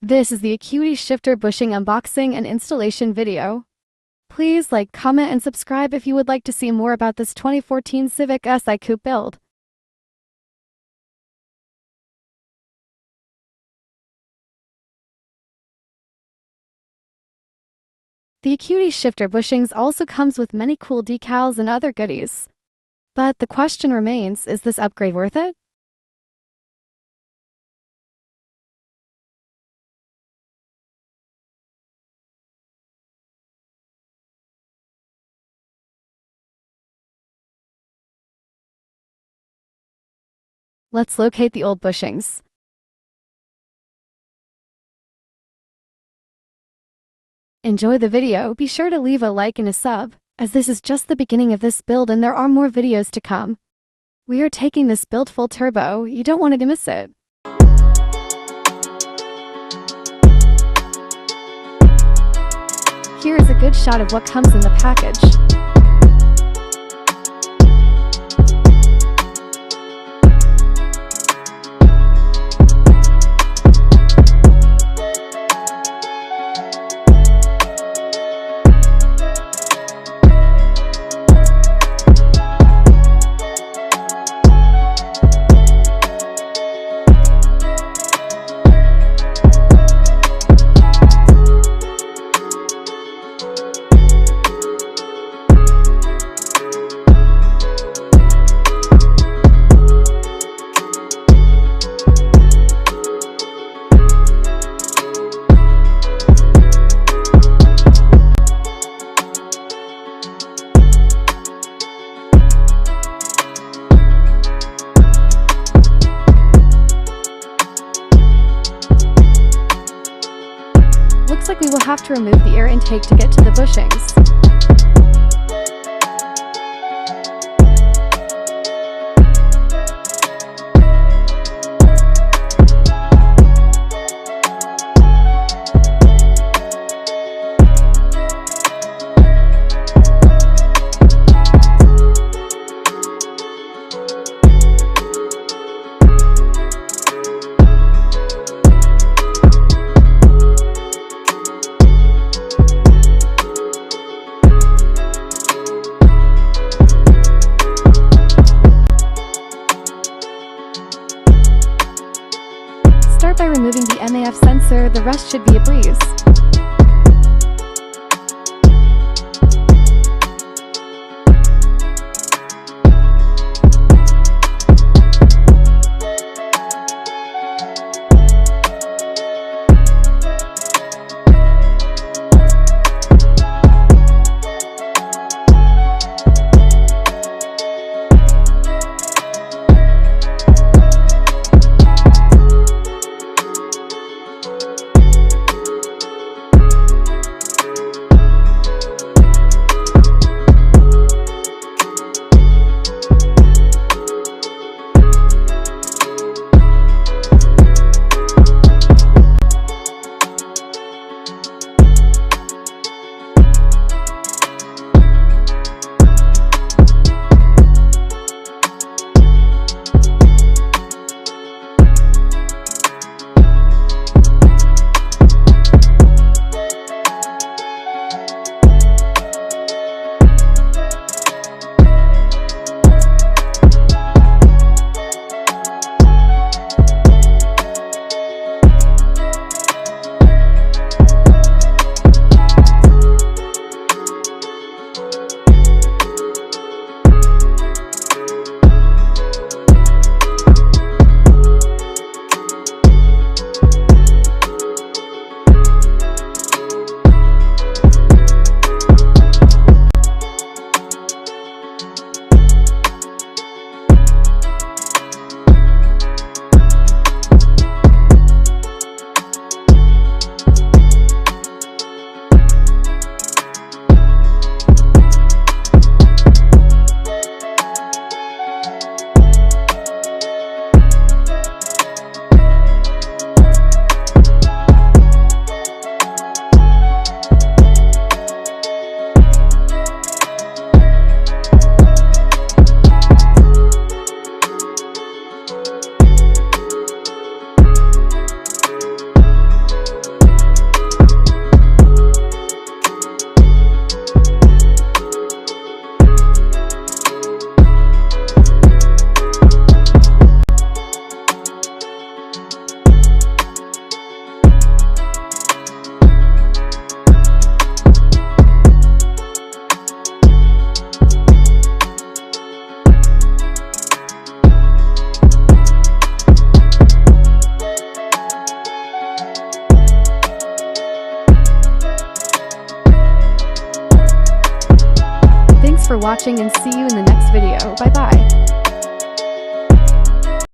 This is the Acuity shifter bushing unboxing and installation video. Please like, comment, and subscribe if you would like to see more about this 2014 Civic SI Coupe build. The Acuity shifter bushings also comes with many cool decals and other goodies. But the question remains, is this upgrade worth it? Let's locate the old bushings. Enjoy the video, be sure to leave a like and a sub, as this is just the beginning of this build and there are more videos to come. We are taking this build full turbo, you don't want to miss it. Here is a good shot of what comes in the package. Looks like we will have to remove the air intake to get to the bushings. Start by removing the MAF sensor, the rest should be a breeze. Thanks for watching and see you in the next video. Bye bye.